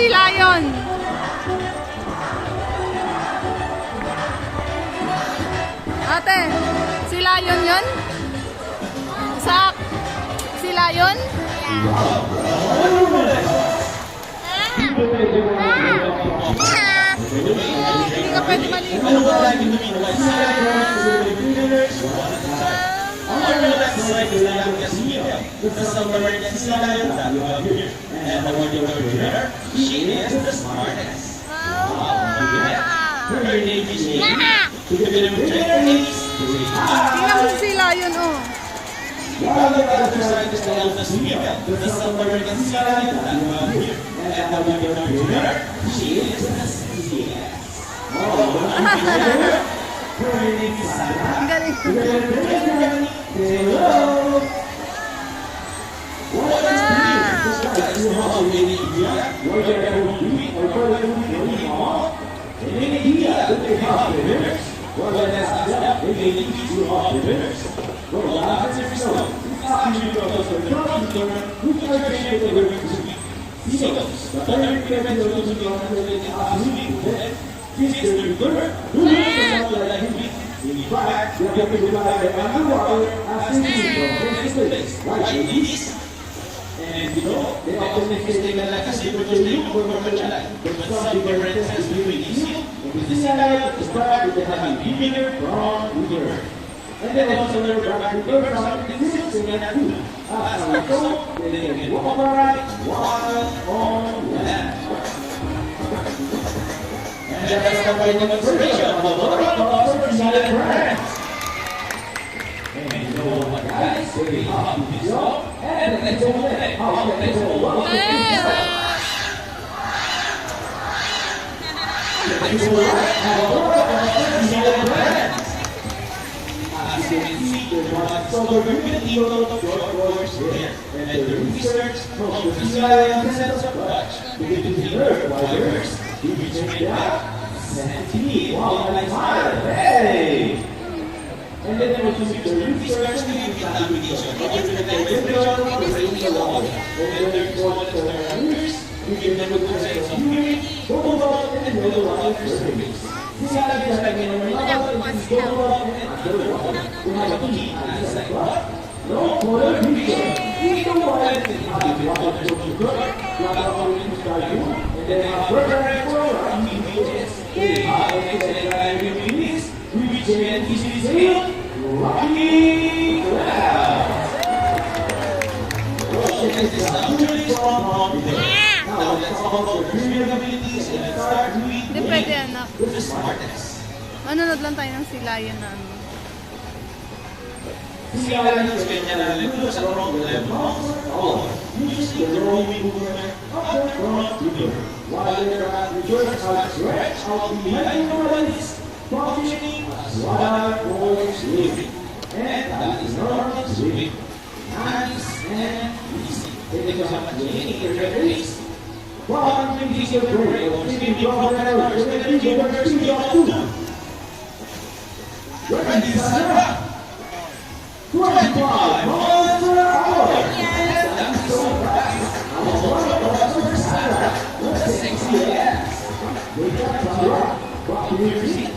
si Lion. Ate, si Lion yun? Sak, si Lion? Hindi ka pwede maligo. She is the smartest. Her name is Tingnan mo si Lion, oh. The other side is the eldest female, the South American sea lion that you have here. And the winner, she is the sexiest. Her name is Sarah. Ang galing. Hello. What is the name? That is not in India. What are you doing? In India, they have the winners. What is that? In India, you have the winners. Well, that's it. So, actually, because of the tournament, we can change the winners this week. Seagulls, the third event of the tournament last week, this is the winner. Who is the one that you beat? In fact, we have to rely on underwater as the team from this place. Like this. And you know, they often make mistake like a silver to leap for a challenge. But some differences between these two, with the sea lion, the star, with the having bigger, from bigger. And then also learn back to go from the sitting and do. As we go, they can walk right, walk on left. And that's the way the inspiration of the Lord of Silent Friends. And you know what, guys? We have to be so, and let's go there. How let's go walk in this way. Let's go right, have a look at Silent Friends. As you can see, there's one solar community of George here, and the research of the sea lion sense of touch between the earth wires, we check it out. Sanity, wow, nice smile, hey! And then there was the research to give contamination, the temperature of the water, and then there's one of the years, we give them a good sense of purity, both of and the water surface. This lion is like in a we have a key and it's like what? No, for a reason. We don't want to have water to cook, not our to start you, and then have burger and burger, images. They have a mix and I will release, we will change this is real, Rocky Cloud. This is a really strong one there. Now let's talk about the premium abilities and let's start Hindi pwede, anak. with the smartest. Manonood lang tayo ng si Lion na ano. Sea lions can lose a problem of using the roaming movement of the front wheel, while their returns are stretched out behind the bodies, functioning as wild boys living. And that is normal swimming. Nice and easy. They can have a genie in their face. But when you see a break or swimming crocodiles, they can give a speed of 2. Ready, Sarah? 25 miles per hour. That's so fast. I'm a wonderful Sarah. What a sexy ass. Wake up, Sarah. Back to your seat.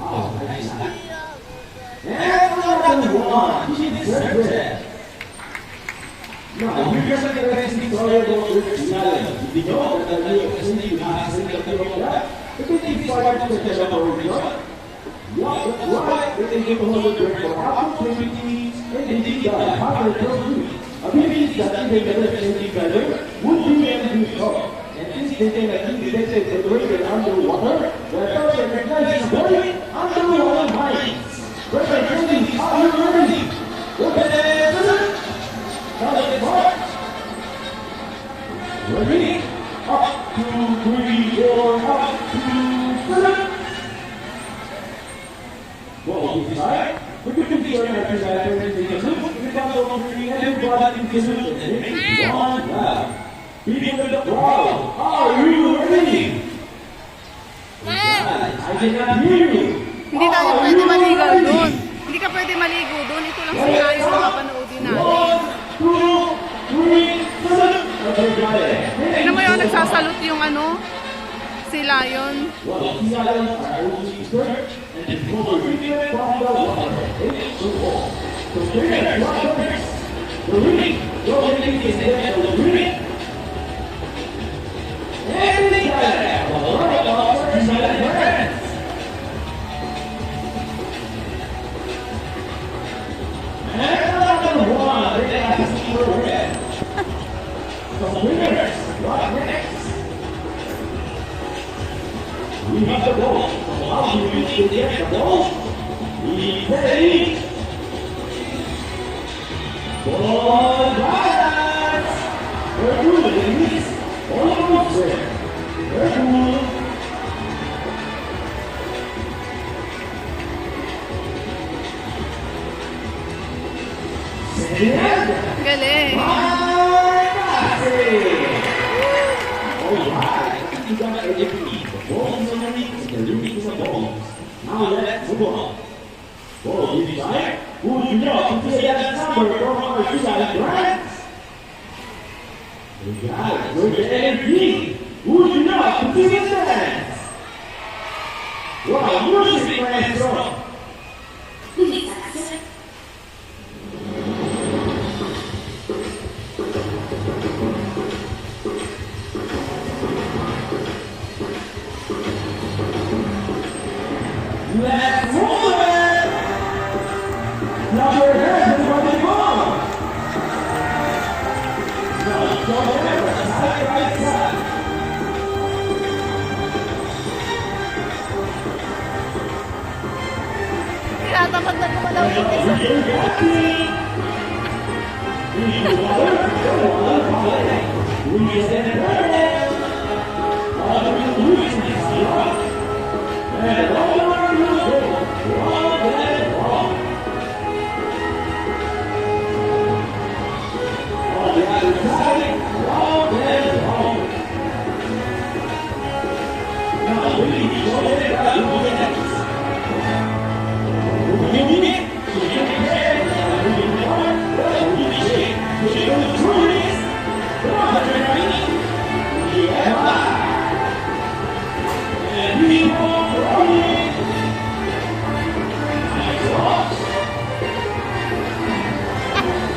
Wow, nice. And another one. She deserves it. Now, here's a interesting story about British lions. Did you know that the Leo Castillo has in the Florida? It can be part of the special region. Yeah, that's why we can give a whole bird for opportunities and indeed the harder to abilities that even better than better would be able to do so. And since they can detect the bird underwater, their first recognizes going underwater mines. Representing how you ready. Open it. Now let's march. Ready? Up, 2, 3, 4, up, 2, 7. Well, this time, we can be sure that we can look without overdoing everybody in this room and make one laugh. People in the crowd, are you ready? I cannot hear you. Hindi tayo pwede maligo doon. Hindi ka pwede maligo doon. Ito lang si Lion na kapanoodin natin. 1, 2, 3. nagsasalute yung ano, si Lion. Well, the Lions are able to start and to pull the treatment from the water. It's so cool. So here, what happens? The ring. Your ring is there for the ring. And they got it. Well, right off the side of hands. And another one. They have to see her red. So winners, what next? We have the ball. How do we get the ball? We play. Ball balance. Very good, ladies. Almost there. Very good. Galing. Alright, you got everything. The ball is underneath, the loop is a ball. Now let's move on. Ball this side. Who do you know to say that number from our side, right? We got it. Good energy. Who do you know to see the dance? Wow, music playing strong. Let's roll it! Now your hands in front of the ball. Now go ahead, side by side. Tinatamad na kumalaw yung isa.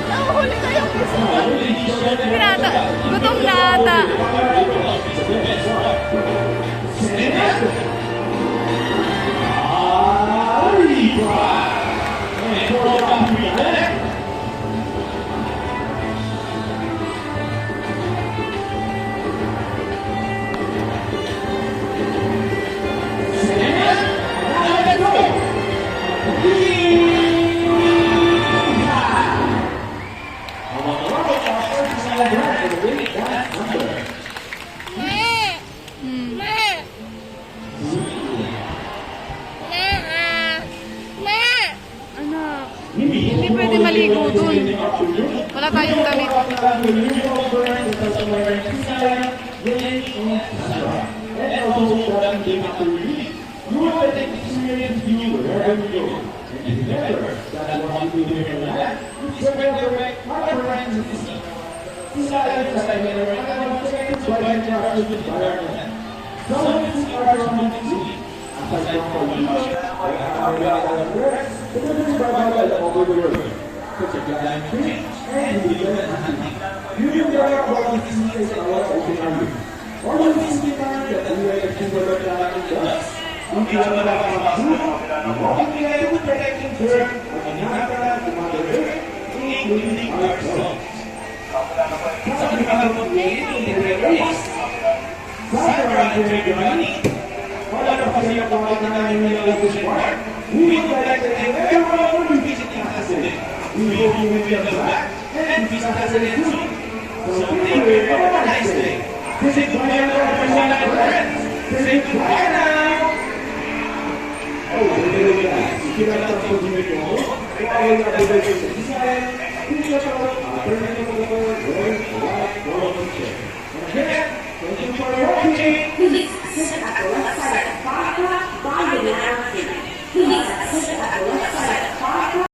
Nahuli ko yung isa. Pinata. Gutom na ata. Anak, hindi pwede maligo dun. Wala tayong damit. Please sit at the left side of the bar by the